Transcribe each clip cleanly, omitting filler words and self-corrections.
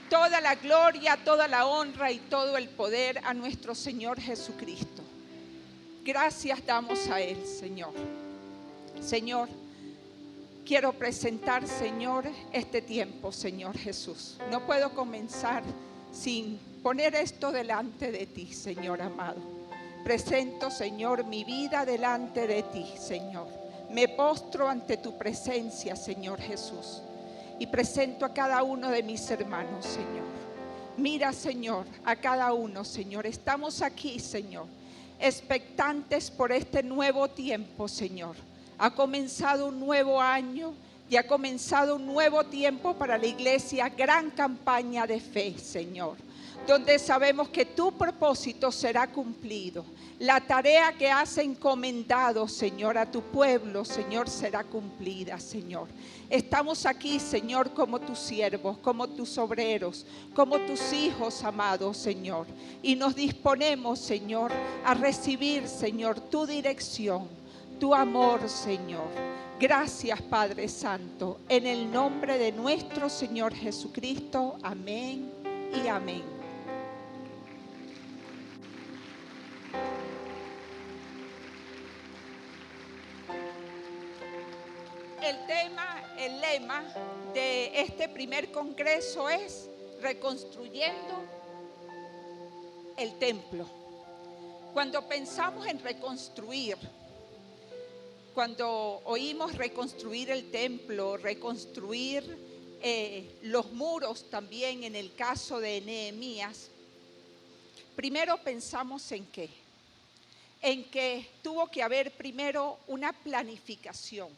toda la gloria, toda la honra y todo el poder a nuestro Señor Jesucristo. Gracias damos a Él, Señor. Señor, quiero presentar, Señor, este tiempo, Señor Jesús. No puedo comenzar sin poner esto delante de ti, Señor amado. Presento, Señor, mi vida delante de ti, Señor. Me postro ante tu presencia, Señor Jesús. Y presento a cada uno de mis hermanos, Señor. Mira, Señor, a cada uno, Señor. Estamos aquí, Señor, expectantes por este nuevo tiempo, Señor. Ha comenzado un nuevo año y ha comenzado un nuevo tiempo para la iglesia, gran campaña de fe, Señor, donde sabemos que tu propósito será cumplido. La tarea que has encomendado, Señor, a tu pueblo, Señor, será cumplida, Señor. Estamos aquí, Señor, como tus siervos, como tus obreros, como tus hijos amados, Señor. Y nos disponemos, Señor, a recibir, Señor, tu dirección, tu amor, Señor. Gracias, Padre Santo, en el nombre de nuestro Señor Jesucristo. Amén y amén. El lema de este primer congreso es reconstruyendo el templo. Cuando pensamos en reconstruir, cuando oímos reconstruir el templo, reconstruir los muros también en el caso de Nehemías, primero pensamos en qué. En que tuvo que haber primero una planificación.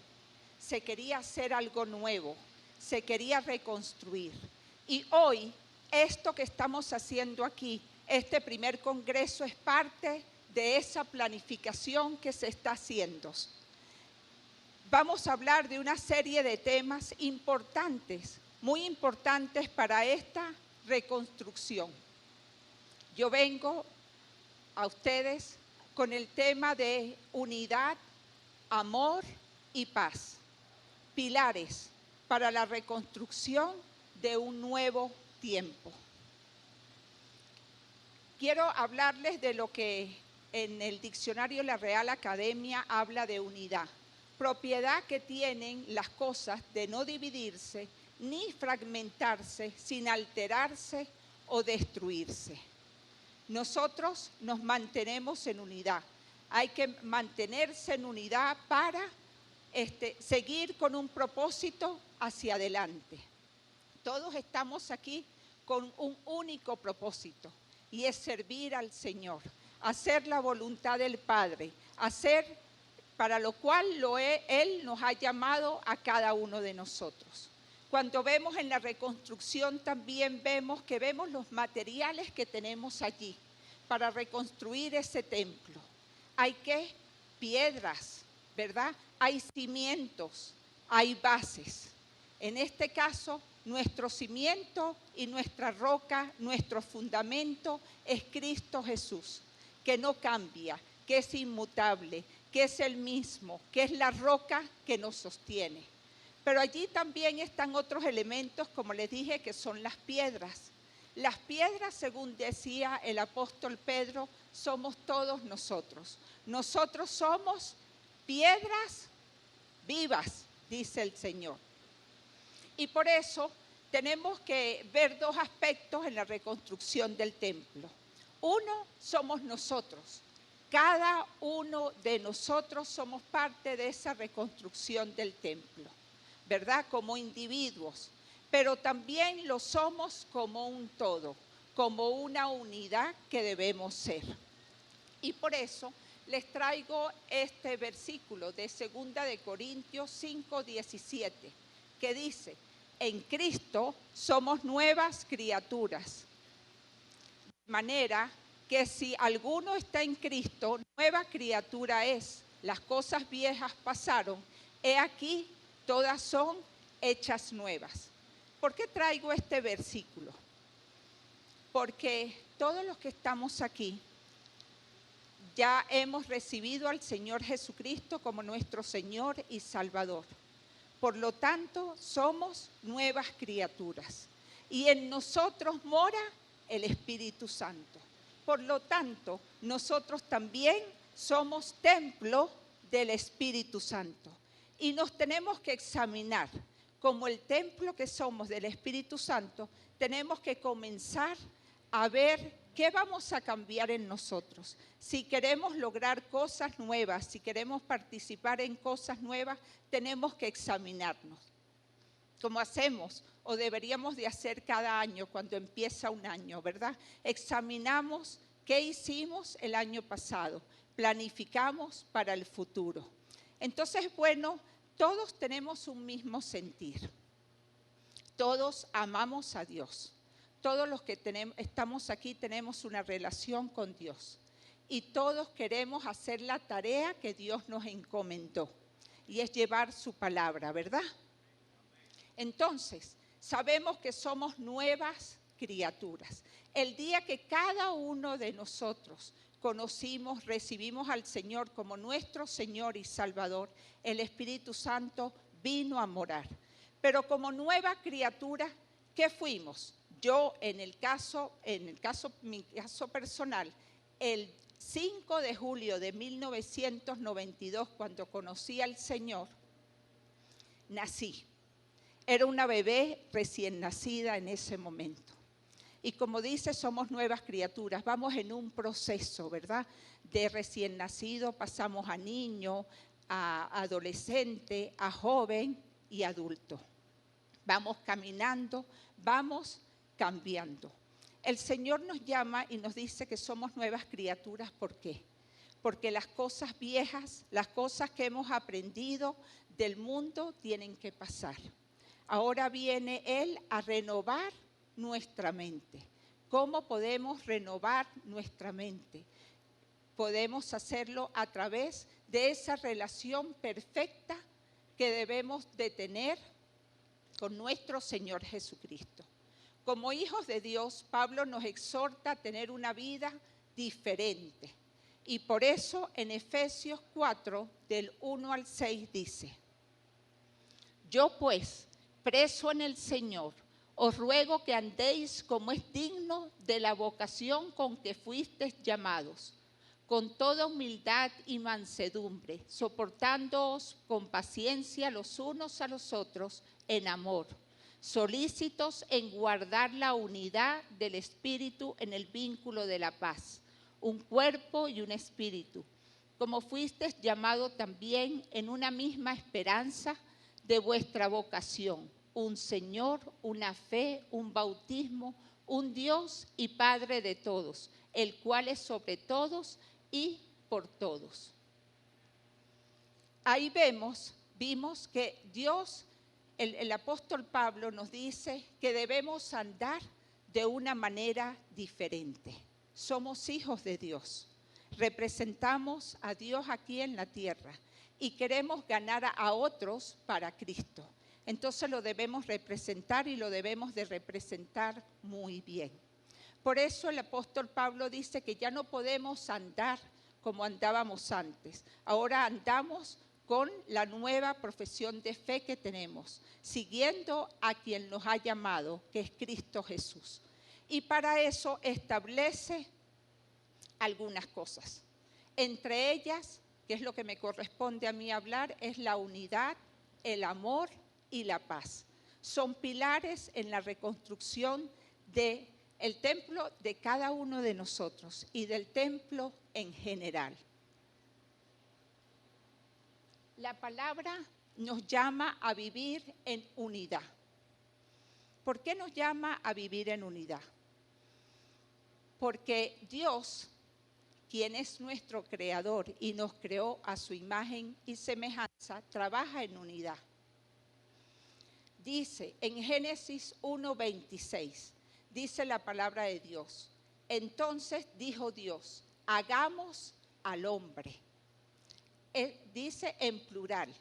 Se quería hacer algo nuevo, se quería reconstruir. Y hoy, esto que estamos haciendo aquí, este primer congreso, es parte de esa planificación que se está haciendo. Vamos a hablar de una serie de temas importantes, muy importantes para esta reconstrucción. Yo vengo a ustedes con el tema de unidad, amor y paz. Pilares para la reconstrucción de un nuevo tiempo. Quiero hablarles de lo que en el diccionario La Real Academia habla de unidad. Propiedad que tienen las cosas de no dividirse ni fragmentarse sin alterarse o destruirse. Nosotros nos mantenemos en unidad. Hay que mantenerse en unidad para seguir con un propósito hacia adelante. Todos estamos aquí con un único propósito y es servir al Señor, hacer la voluntad del Padre, hacer para lo cual Él nos ha llamado a cada uno de nosotros. Cuando vemos en la reconstrucción también vemos los materiales que tenemos allí para reconstruir ese templo. Hay piedras, ¿verdad? Hay cimientos, hay bases. En este caso, nuestro cimiento y nuestra roca, nuestro fundamento es Cristo Jesús, que no cambia, que es inmutable, que es el mismo, que es la roca que nos sostiene. Pero allí también están otros elementos, como les dije, que son las piedras. Las piedras, según decía el apóstol Pedro, somos todos nosotros. Nosotros somos piedras vivas, dice el Señor. Y por eso tenemos que ver dos aspectos en la reconstrucción del templo. Uno, somos nosotros. Cada uno de nosotros somos parte de esa reconstrucción del templo, ¿verdad? Como individuos, pero también lo somos como un todo, como una unidad que debemos ser. Y por eso les traigo este versículo de 2 de Corintios 5:17, que dice: en Cristo somos nuevas criaturas. De manera que si alguno está en Cristo, nueva criatura es. Las cosas viejas pasaron, he aquí, todas son hechas nuevas. ¿Por qué traigo este versículo? Porque todos los que estamos aquí ya hemos recibido al Señor Jesucristo como nuestro Señor y Salvador. Por lo tanto, somos nuevas criaturas. y en nosotros mora el Espíritu Santo. Por lo tanto, nosotros también somos templo del Espíritu Santo y nos tenemos que examinar. Como el templo que somos del Espíritu Santo, tenemos que comenzar a ver qué vamos a cambiar en nosotros. Si queremos lograr cosas nuevas, si queremos participar en cosas nuevas, tenemos que examinarnos. Como hacemos o deberíamos de hacer cada año cuando empieza un año, ¿verdad? Examinamos qué hicimos el año pasado, planificamos para el futuro. Entonces, bueno, todos tenemos un mismo sentir. Todos amamos a Dios. Todos los que estamos aquí tenemos una relación con Dios. Y todos queremos hacer la tarea que Dios nos encomendó. Y es llevar su palabra, ¿verdad? Entonces, sabemos que somos nuevas criaturas. El día que cada uno de nosotros conocimos, recibimos al Señor como nuestro Señor y Salvador, el Espíritu Santo vino a morar. Pero como nueva criatura, ¿qué fuimos? Yo, mi caso personal, el 5 de julio de 1992, cuando conocí al Señor, nací. Era una bebé recién nacida en ese momento. Y como dice, somos nuevas criaturas. Vamos en un proceso, ¿verdad? De recién nacido pasamos a niño, a adolescente, a joven y adulto. Vamos caminando, vamos cambiando. El Señor nos llama y nos dice que somos nuevas criaturas. ¿Por qué? Porque las cosas viejas, las cosas que hemos aprendido del mundo tienen que pasar. Ahora viene Él a renovar nuestra mente. ¿Cómo podemos renovar nuestra mente? Podemos hacerlo a través de esa relación perfecta que debemos de tener con nuestro Señor Jesucristo. Como hijos de Dios, Pablo nos exhorta a tener una vida diferente. Y por eso en Efesios 4, del 1 al 6 dice: Yo pues, preso en el Señor, os ruego que andéis como es digno de la vocación con que fuisteis llamados, con toda humildad y mansedumbre, soportándoos con paciencia los unos a los otros en amor, solícitos en guardar la unidad del Espíritu en el vínculo de la paz, un cuerpo y un espíritu, como fuisteis llamados también en una misma esperanza de vuestra vocación, un Señor, una fe, un bautismo, un Dios y Padre de todos, el cual es sobre todos y por todos. Ahí vimos que Dios, el apóstol Pablo nos dice que debemos andar de una manera diferente. Somos hijos de Dios, representamos a Dios aquí en la tierra y queremos ganar a otros para Cristo. Entonces lo debemos representar y lo debemos de representar muy bien. Por eso el apóstol Pablo dice que ya no podemos andar como andábamos antes. Ahora andamos con la nueva profesión de fe que tenemos, siguiendo a quien nos ha llamado, que es Cristo Jesús. Y para eso establece algunas cosas. Entre ellas, que es lo que me corresponde a mí hablar, es la unidad, el amor y la paz. Son pilares en la reconstrucción del templo de cada uno de nosotros y del templo en general. La palabra nos llama a vivir en unidad. ¿Por qué nos llama a vivir en unidad? Porque Dios, quien es nuestro creador y nos creó a su imagen y semejanza, trabaja en unidad. Dice en Génesis 1:26, dice la palabra de Dios: entonces dijo Dios, hagamos al hombre. Dice en plural,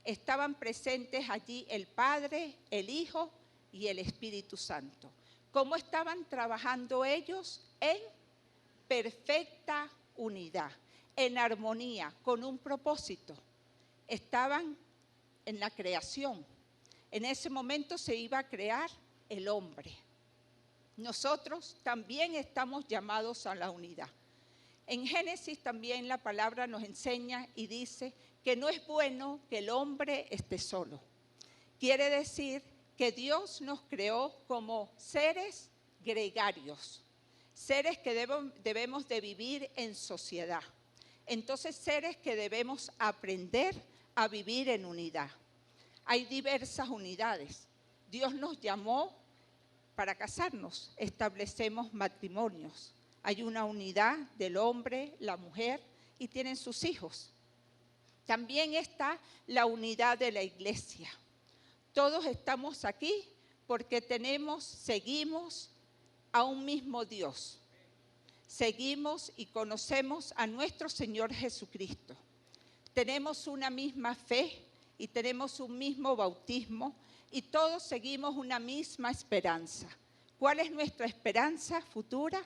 estaban presentes allí el Padre, el Hijo y el Espíritu Santo. ¿Cómo estaban trabajando ellos? En perfecta unidad, en armonía, con un propósito. Estaban en la creación. En ese momento se iba a crear el hombre. nosotros también estamos llamados a la unidad. En Génesis también la palabra nos enseña y dice que no es bueno que el hombre esté solo. Quiere decir que Dios nos creó como seres gregarios, seres que debemos de vivir en sociedad. Entonces, seres que debemos aprender a vivir en unidad. Hay diversas unidades. Dios nos llamó para casarnos, establecemos matrimonios. Hay una unidad del hombre, la mujer y tienen sus hijos. También está la unidad de la iglesia. Todos estamos aquí porque seguimos a un mismo Dios. Seguimos y conocemos a nuestro Señor Jesucristo. Tenemos una misma fe y tenemos un mismo bautismo y todos seguimos una misma esperanza. ¿Cuál es nuestra esperanza futura?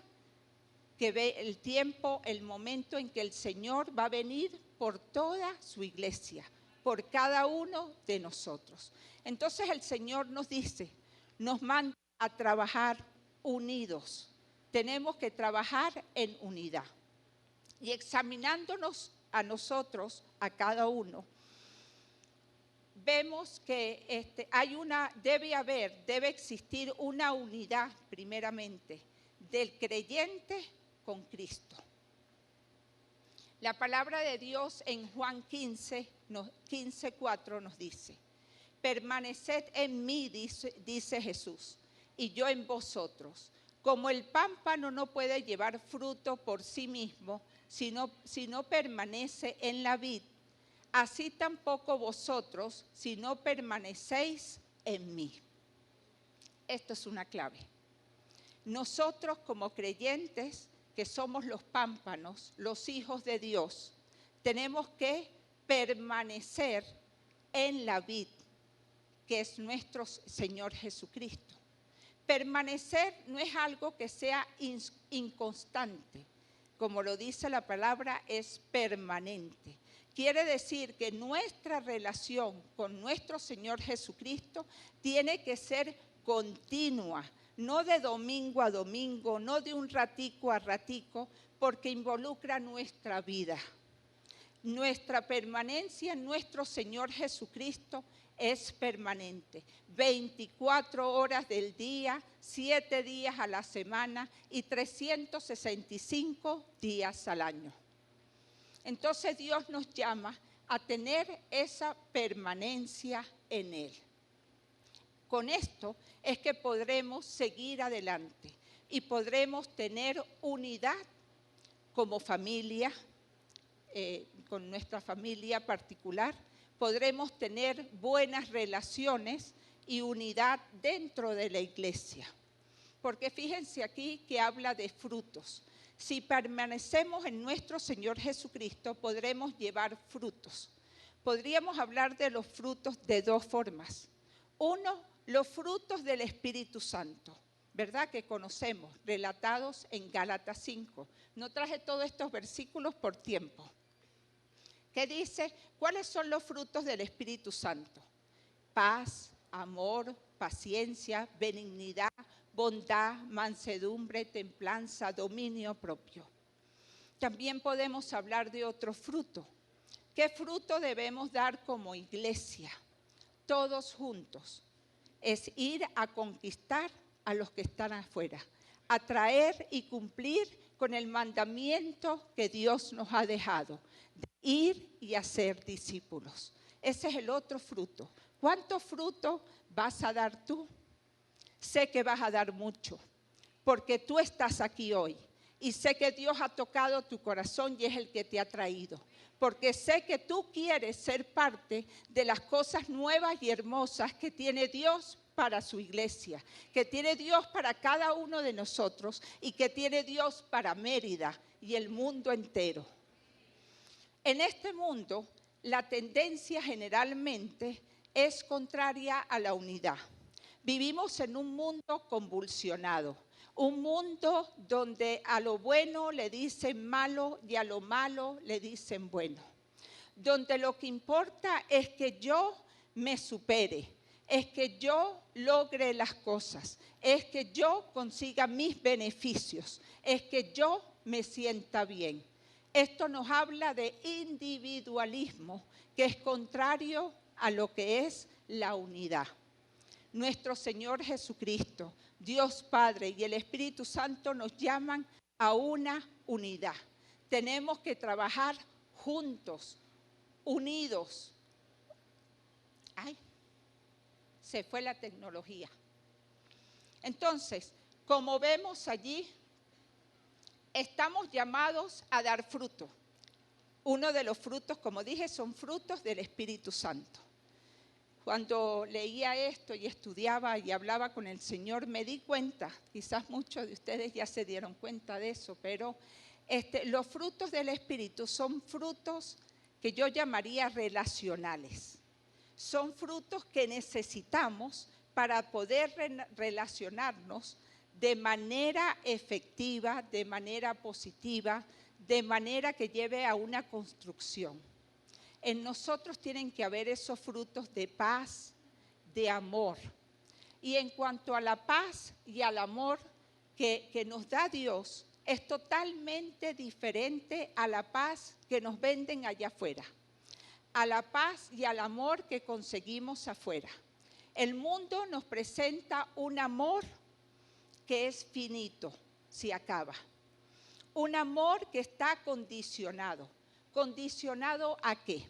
Que ve el tiempo, el momento en que el Señor va a venir por toda su iglesia, por cada uno de nosotros. Entonces el Señor nos dice, nos manda a trabajar unidos. Tenemos que trabajar en unidad. Y examinándonos a nosotros, a cada uno, vemos que debe existir una unidad primeramente del creyente con Cristo. La palabra de Dios en Juan 15:4 nos dice, permaneced en mí, dice Jesús, y yo en vosotros. Como el pámpano no puede llevar fruto por sí mismo, si no permanece en la vid, así tampoco vosotros, si no permanecéis en mí. Esto es una clave. Nosotros como creyentes, que somos los pámpanos, los hijos de Dios, tenemos que permanecer en la vid, que es nuestro Señor Jesucristo. Permanecer no es algo que sea inconstante, como lo dice la palabra, es permanente. Quiere decir que nuestra relación con nuestro Señor Jesucristo tiene que ser continua, no de domingo a domingo, no de un ratico a ratico, porque involucra nuestra vida. Nuestra permanencia en nuestro Señor Jesucristo es permanente. 24 horas del día, 7 días a la semana y 365 días al año. Entonces Dios nos llama a tener esa permanencia en Él. Con esto es que podremos seguir adelante y podremos tener unidad como familia, con nuestra familia particular. Podremos tener buenas relaciones y unidad dentro de la iglesia. Porque fíjense aquí que habla de frutos. Si permanecemos en nuestro Señor Jesucristo, podremos llevar frutos. Podríamos hablar de los frutos de dos formas. Uno, los frutos del Espíritu Santo, ¿verdad? Que conocemos, relatados en Gálatas 5. No traje todos estos versículos por tiempo. ¿Qué dice? ¿Cuáles son los frutos del Espíritu Santo? Paz, amor, paciencia, benignidad, bondad, mansedumbre, templanza, dominio propio. También podemos hablar de otro fruto. ¿Qué fruto debemos dar como iglesia? Todos juntos. Es ir a conquistar a los que están afuera, atraer y cumplir con el mandamiento que Dios nos ha dejado, de ir y hacer discípulos. Ese es el otro fruto. ¿Cuánto fruto vas a dar tú? Sé que vas a dar mucho, porque tú estás aquí hoy. Y sé que Dios ha tocado tu corazón y es el que te ha traído. Porque sé que tú quieres ser parte de las cosas nuevas y hermosas que tiene Dios para su iglesia, que tiene Dios para cada uno de nosotros y que tiene Dios para Mérida y el mundo entero. En este mundo, la tendencia generalmente es contraria a la unidad. Vivimos en un mundo convulsionado, un mundo donde a lo bueno le dicen malo y a lo malo le dicen bueno, donde lo que importa es que yo me supere, es que yo logre las cosas, es que yo consiga mis beneficios, es que yo me sienta bien. Esto nos habla de individualismo, que es contrario a lo que es la unidad. Nuestro Señor Jesucristo, Dios Padre y el Espíritu Santo nos llaman a una unidad. Tenemos que trabajar juntos, unidos. Ay, se fue la tecnología. Entonces, como vemos allí, estamos llamados a dar fruto. Uno de los frutos, como dije, son frutos del Espíritu Santo. Cuando leía esto y estudiaba y hablaba con el Señor, me di cuenta, quizás muchos de ustedes ya se dieron cuenta de eso, pero los frutos del Espíritu son frutos que yo llamaría relacionales. Son frutos que necesitamos para poder relacionarnos de manera efectiva, de manera positiva, de manera que lleve a una construcción. En nosotros tienen que haber esos frutos de paz, de amor. Y en cuanto a la paz y al amor que nos da Dios, es totalmente diferente a la paz que nos venden allá afuera, a la paz y al amor que conseguimos afuera. El mundo nos presenta un amor que es finito, se acaba. Un amor que está condicionado. ¿Condicionado a qué?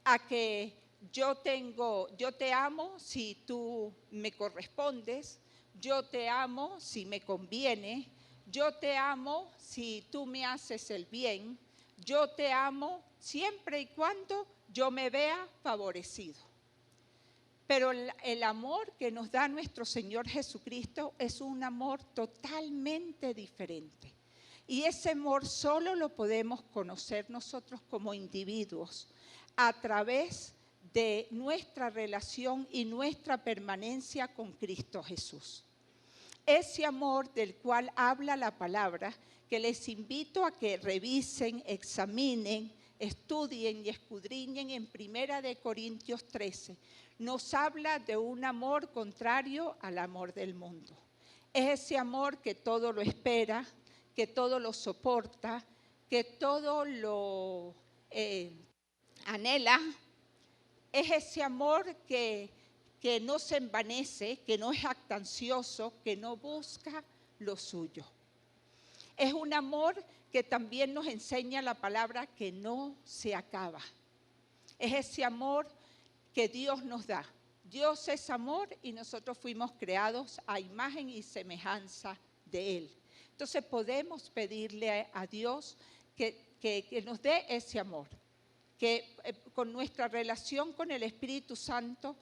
A que yo te amo si tú me correspondes, yo te amo si me conviene, yo te amo si tú me haces el bien, yo te amo siempre y cuando yo me vea favorecido. Pero el amor que nos da nuestro Señor Jesucristo es un amor totalmente diferente. Y ese amor solo lo podemos conocer nosotros como individuos a través de nuestra relación y nuestra permanencia con Cristo Jesús. Ese amor del cual habla la palabra, que les invito a que revisen, examinen, estudien y escudriñen en 1 Corintios 13, nos habla de un amor contrario al amor del mundo. Es ese amor que todo lo espera, que todo lo soporta, que todo lo anhela. Es ese amor que no se envanece, que no es jactancioso, que no busca lo suyo. Es un amor que también nos enseña la palabra que no se acaba. Es ese amor que Dios nos da. Dios es amor y nosotros fuimos creados a imagen y semejanza de Él. Entonces podemos pedirle a Dios que nos dé ese amor, que con nuestra relación con el Espíritu Santo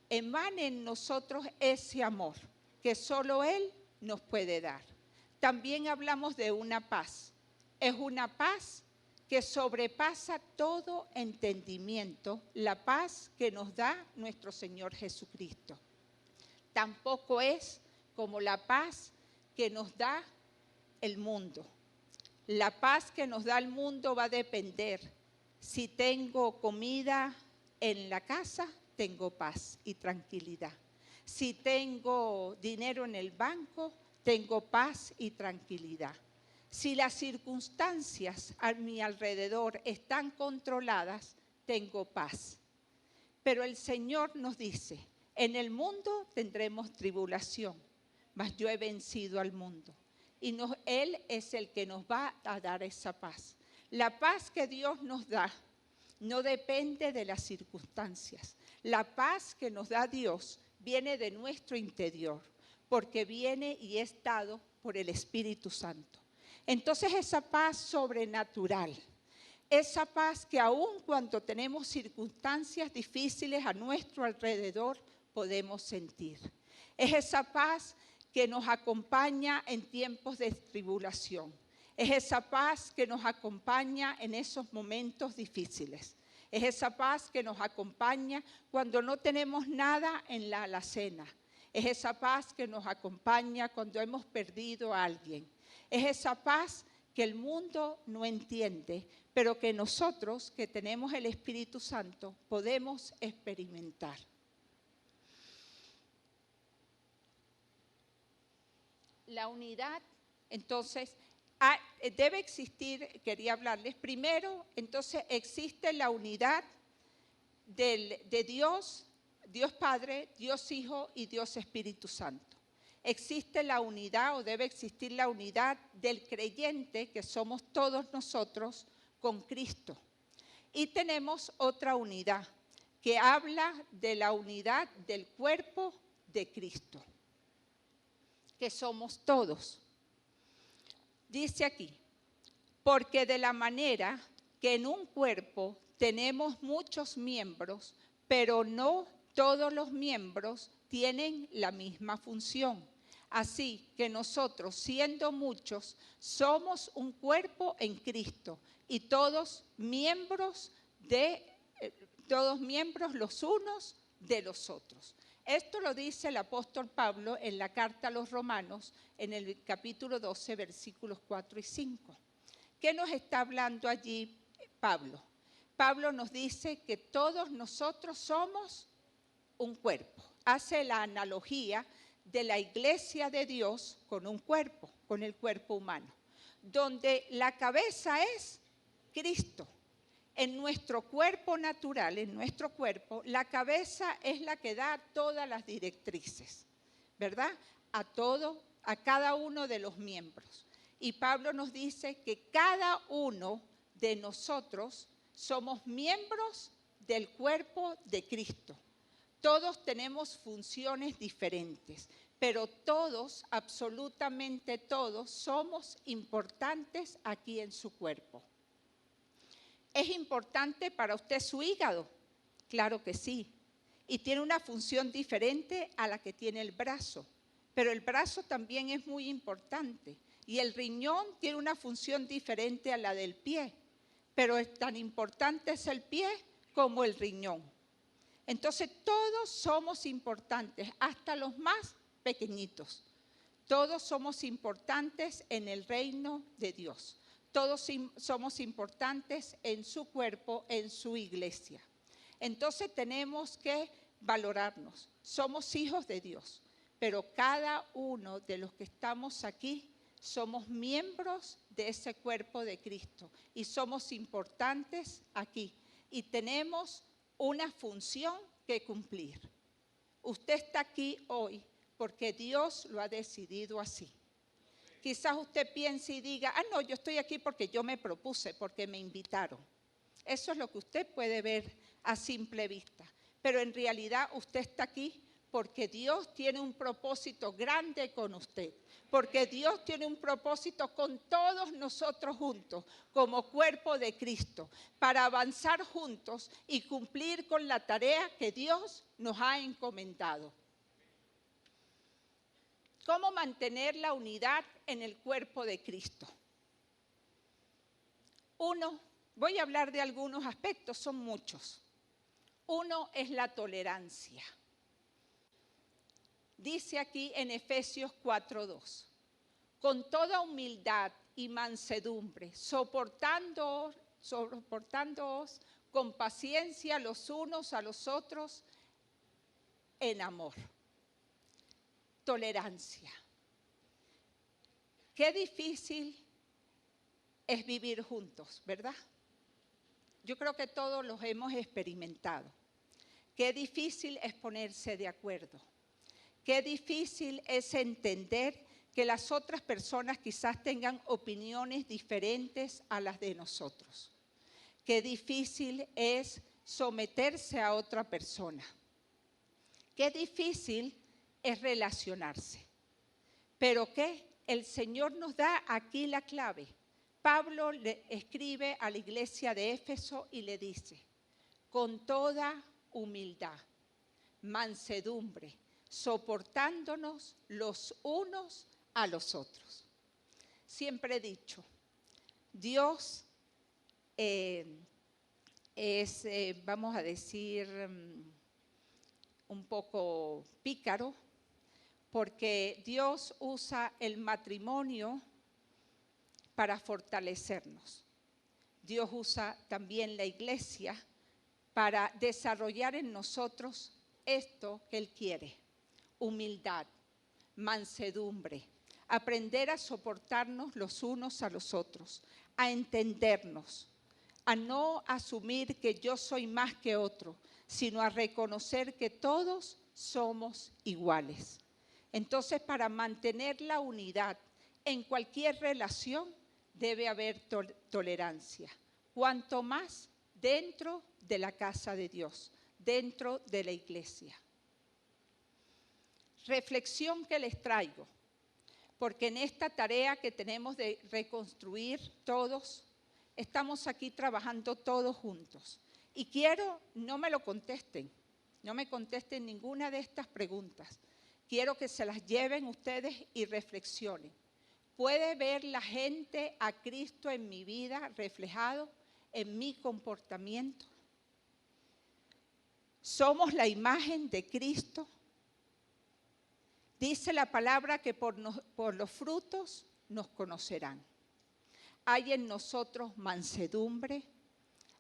emane en nosotros ese amor que solo Él nos puede dar. También hablamos de una paz. Es una paz que sobrepasa todo entendimiento, la paz que nos da nuestro Señor Jesucristo. Tampoco es como la paz que nos da el mundo. La paz que nos da el mundo va a depender. Si tengo comida en la casa, tengo paz y tranquilidad. Si tengo dinero en el banco, tengo paz y tranquilidad. Si las circunstancias a mi alrededor están controladas, tengo paz. Pero el Señor nos dice, en el mundo tendremos tribulación, mas yo he vencido al mundo. Y Él es el que nos va a dar esa paz. La paz que Dios nos da no depende de las circunstancias. La paz que nos da Dios viene de nuestro interior, porque viene y es dado por el Espíritu Santo. Entonces esa paz sobrenatural, esa paz que aun cuando tenemos circunstancias difíciles a nuestro alrededor podemos sentir. Es esa paz que nos acompaña en tiempos de tribulación. Es esa paz que nos acompaña en esos momentos difíciles. Es esa paz que nos acompaña cuando no tenemos nada en la alacena. Es esa paz que nos acompaña cuando hemos perdido a alguien. Es esa paz que el mundo no entiende, pero que nosotros, que tenemos el Espíritu Santo, podemos experimentar. La unidad, entonces, debe existir, quería hablarles primero, entonces existe la unidad de Dios, Dios Padre, Dios Hijo y Dios Espíritu Santo. Existe la unidad o debe existir la unidad del creyente, que somos todos nosotros, con Cristo. Y tenemos otra unidad que habla de la unidad del cuerpo de Cristo, que somos todos. Dice aquí, porque de la manera que en un cuerpo tenemos muchos miembros, pero no todos los miembros tienen la misma función. Así que nosotros, siendo muchos, somos un cuerpo en Cristo y todos miembros los unos de los otros. Esto lo dice el apóstol Pablo en la carta a los Romanos, en el capítulo 12, versículos 4 y 5. ¿Qué nos está hablando allí Pablo? Pablo nos dice que todos nosotros somos un cuerpo. Hace la analogía de la iglesia de Dios con un cuerpo, con el cuerpo humano, donde la cabeza es Cristo. En nuestro cuerpo natural, en nuestro cuerpo, la cabeza es la que da todas las directrices, ¿verdad? A cada uno de los miembros. Y Pablo nos dice que cada uno de nosotros somos miembros del cuerpo de Cristo. Todos tenemos funciones diferentes, pero todos, absolutamente todos, somos importantes aquí en su cuerpo. ¿Es importante para usted su hígado? Claro que sí. Y tiene una función diferente a la que tiene el brazo. Pero el brazo también es muy importante. Y el riñón tiene una función diferente a la del pie. Pero es tan importante es el pie como el riñón. Entonces todos somos importantes, hasta los más pequeñitos. Todos somos importantes en el reino de Dios. Todos somos importantes en su cuerpo, en su iglesia. Entonces tenemos que valorarnos. Somos hijos de Dios, pero cada uno de los que estamos aquí somos miembros de ese cuerpo de Cristo y somos importantes aquí y tenemos una función que cumplir. Usted está aquí hoy porque Dios lo ha decidido así. Quizás usted piense y diga, no, yo estoy aquí porque yo me propuse, porque me invitaron. Eso es lo que usted puede ver a simple vista. Pero en realidad usted está aquí porque Dios tiene un propósito grande con usted. Porque Dios tiene un propósito con todos nosotros juntos, como cuerpo de Cristo, para avanzar juntos y cumplir con la tarea que Dios nos ha encomendado. ¿Cómo mantener la unidad en el cuerpo de Cristo? Voy a hablar de algunos aspectos, son muchos. Uno es la tolerancia. Dice aquí en Efesios 4:2, con toda humildad y mansedumbre, soportándoos con paciencia los unos a los otros en amor. Tolerancia. Qué difícil es vivir juntos, ¿verdad? Yo creo que todos los hemos experimentado. Qué difícil es ponerse de acuerdo. Qué difícil es entender que las otras personas quizás tengan opiniones diferentes a las de nosotros. Qué difícil es someterse a otra persona. Qué difícil es relacionarse. Pero ¿qué? El Señor nos da aquí la clave. Pablo le escribe a la iglesia de Éfeso y le dice, con toda humildad, mansedumbre, soportándonos los unos a los otros. Siempre he dicho, Dios es, vamos a decir, un poco pícaro, porque Dios usa el matrimonio para fortalecernos, Dios usa también la iglesia para desarrollar en nosotros esto que Él quiere: humildad, mansedumbre, aprender a soportarnos los unos a los otros, a entendernos, a no asumir que yo soy más que otro, sino a reconocer que todos somos iguales. Entonces, para mantener la unidad en cualquier relación debe haber tolerancia, cuanto más dentro de la casa de Dios, dentro de la iglesia. Reflexión que les traigo, porque en esta tarea que tenemos de reconstruir todos, estamos aquí trabajando todos juntos. Y quiero, no me lo contesten, no me contesten ninguna de estas preguntas. Quiero que se las lleven ustedes y reflexionen. ¿Puede ver la gente a Cristo en mi vida reflejado en mi comportamiento? ¿Somos la imagen de Cristo? Dice la palabra que por los frutos nos conocerán. Hay en nosotros mansedumbre,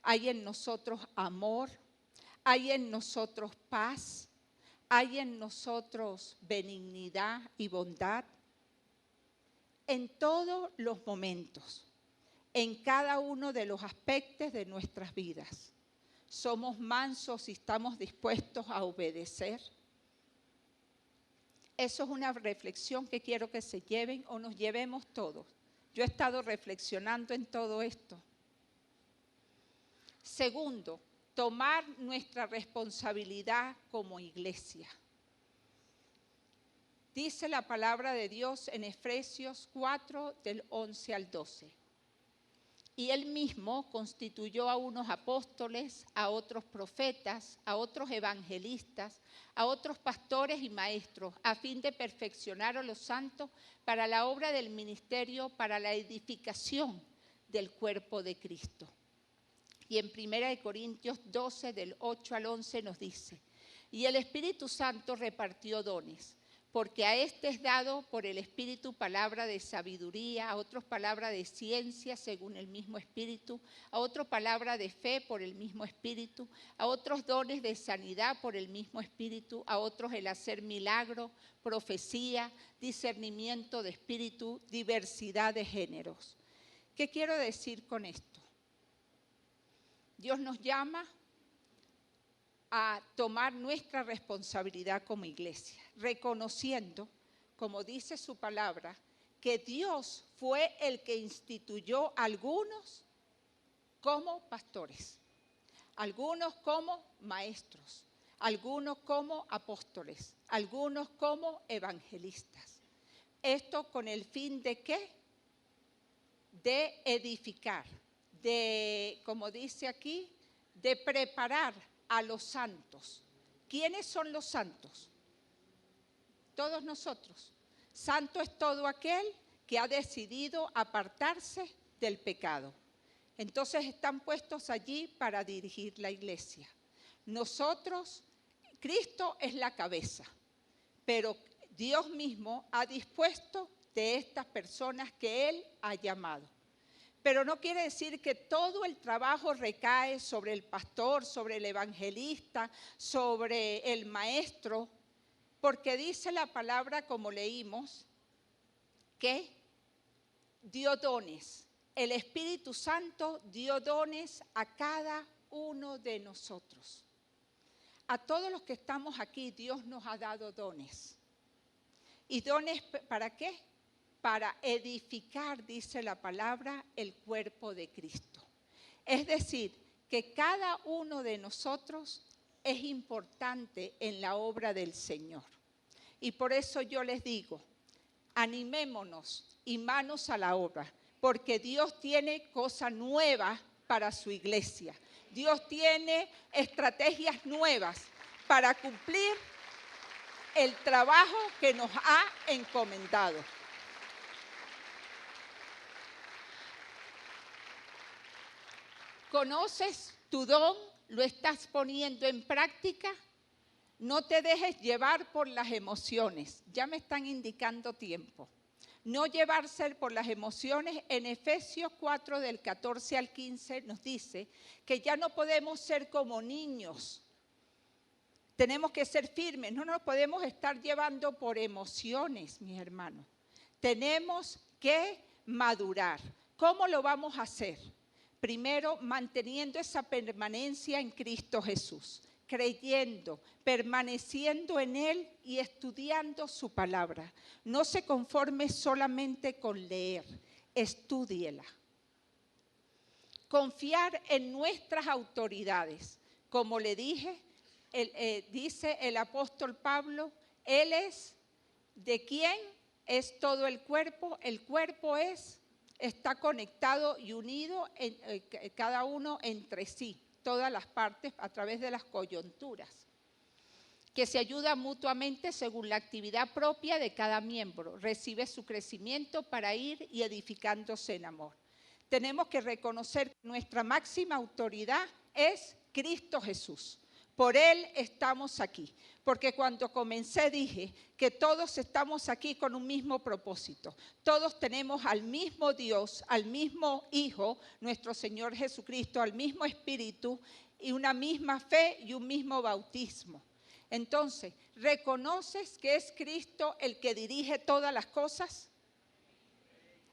hay en nosotros amor, hay en nosotros paz, hay en nosotros benignidad y bondad. En todos los momentos, en cada uno de los aspectos de nuestras vidas, somos mansos y estamos dispuestos a obedecer. Eso es una reflexión que quiero que se lleven o nos llevemos todos. Yo he estado reflexionando en todo esto. Segundo, tomar nuestra responsabilidad como iglesia. Dice la palabra de Dios en Efesios 4, del 11 al 12. Y Él mismo constituyó a unos apóstoles, a otros profetas, a otros evangelistas, a otros pastores y maestros, a fin de perfeccionar a los santos para la obra del ministerio, para la edificación del cuerpo de Cristo. Y en 1 Corintios 12, del 8 al 11 nos dice: y el Espíritu Santo repartió dones, porque a este es dado por el Espíritu palabra de sabiduría, a otros palabra de ciencia según el mismo Espíritu, a otro palabra de fe por el mismo Espíritu, a otros dones de sanidad por el mismo Espíritu, a otros el hacer milagro, profecía, discernimiento de espíritu, diversidad de géneros. ¿Qué quiero decir con esto? Dios nos llama a tomar nuestra responsabilidad como iglesia, reconociendo, como dice su palabra, que Dios fue el que instituyó a algunos como pastores, algunos como maestros, algunos como apóstoles, algunos como evangelistas. Esto con el fin de ¿qué? De edificar, de, como dice aquí, de preparar a los santos. ¿Quiénes son los santos? Todos nosotros. Santo es todo aquel que ha decidido apartarse del pecado. Entonces están puestos allí para dirigir la iglesia. Nosotros, Cristo es la cabeza, pero Dios mismo ha dispuesto de estas personas que Él ha llamado. Pero no quiere decir que todo el trabajo recae sobre el pastor, sobre el evangelista, sobre el maestro, porque dice la palabra, como leímos, que dio dones. El Espíritu Santo dio dones a cada uno de nosotros. A todos los que estamos aquí, Dios nos ha dado dones. ¿Y dones para qué? Para edificar, dice la palabra, el cuerpo de Cristo. Es decir, que cada uno de nosotros es importante en la obra del Señor. Y por eso yo les digo, animémonos y manos a la obra, porque Dios tiene cosas nuevas para su iglesia. Dios tiene estrategias nuevas para cumplir el trabajo que nos ha encomendado. ¿Conoces tu don? ¿Lo estás poniendo en práctica? No te dejes llevar por las emociones. Ya me están indicando tiempo. no llevarse por las emociones. En Efesios 4, del 14 al 15, nos dice que ya no podemos ser como niños. Tenemos que ser firmes, no nos podemos estar llevando por emociones, mis hermanos. Tenemos que madurar. ¿Cómo lo vamos a hacer? Primero, manteniendo esa permanencia en Cristo Jesús, creyendo, permaneciendo en Él y estudiando su palabra. No se conforme solamente con leer, estúdiela. Confiar en nuestras autoridades. Como le dije, dice el apóstol Pablo, Él es de quién es todo el cuerpo está conectado y unido cada uno entre sí, todas las partes a través de las coyunturas, que se ayuda mutuamente según la actividad propia de cada miembro, recibe su crecimiento para ir y edificándose en amor. Tenemos que reconocer que nuestra máxima autoridad es Cristo Jesús. Por Él estamos aquí, porque cuando comencé dije que todos estamos aquí con un mismo propósito. Todos tenemos al mismo Dios, al mismo Hijo, nuestro Señor Jesucristo, al mismo Espíritu y una misma fe y un mismo bautismo. Entonces, ¿reconoces que es Cristo el que dirige todas las cosas?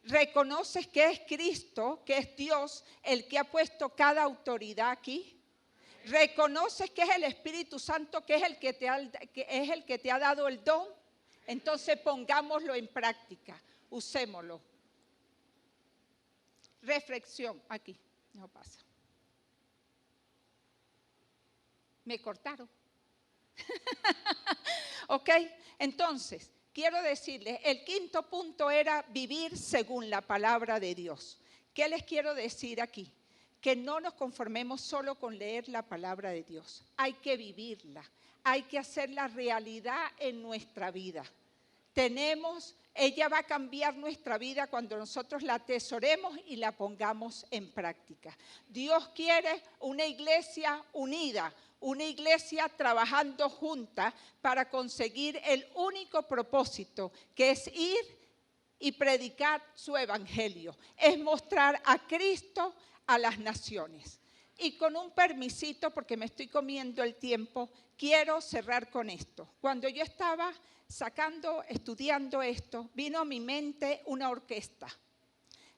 ¿Reconoces que es Cristo, que es Dios, el que ha puesto cada autoridad aquí? ¿Reconoces que es el Espíritu Santo, que es el que te ha dado el don? Entonces pongámoslo en práctica, usémoslo. Reflexión, aquí, no pasa. Me cortaron. Ok, entonces, quiero decirles, el quinto punto era vivir según la palabra de Dios. ¿Qué les quiero decir aquí? Que no nos conformemos solo con leer la palabra de Dios. Hay que vivirla, hay que hacerla realidad en nuestra vida. Ella va a cambiar nuestra vida cuando nosotros la atesoremos y la pongamos en práctica. Dios quiere una iglesia unida, una iglesia trabajando junta para conseguir el único propósito, que es ir y predicar su evangelio, es mostrar a Cristo a las naciones. Y con un permisito, porque me estoy comiendo el tiempo, quiero cerrar con esto. Cuando yo estaba estudiando esto, vino a mi mente una orquesta.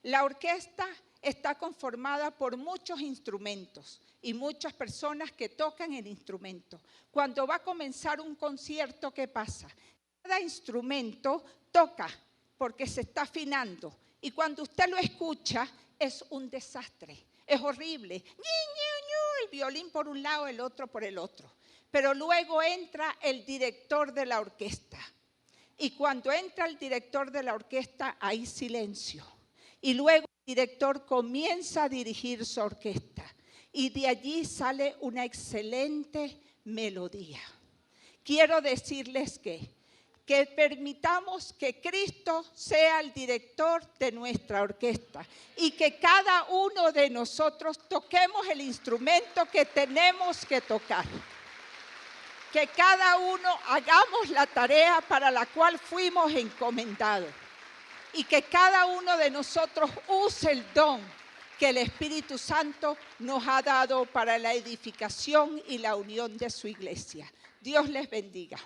La orquesta está conformada por muchos instrumentos y muchas personas que tocan el instrumento. Cuando va a comenzar un concierto, ¿qué pasa? Cada instrumento toca porque se está afinando. Y cuando usted lo escucha, es un desastre, es horrible. El violín por un lado, el otro por el otro. Pero luego entra el director de la orquesta. Y cuando entra el director de la orquesta, hay silencio. Y luego el director comienza a dirigir su orquesta. Y de allí sale una excelente melodía. Quiero decirles que permitamos que Cristo sea el director de nuestra orquesta y que cada uno de nosotros toquemos el instrumento que tenemos que tocar. Que cada uno hagamos la tarea para la cual fuimos encomendados y que cada uno de nosotros use el don que el Espíritu Santo nos ha dado para la edificación y la unión de su iglesia. Dios les bendiga.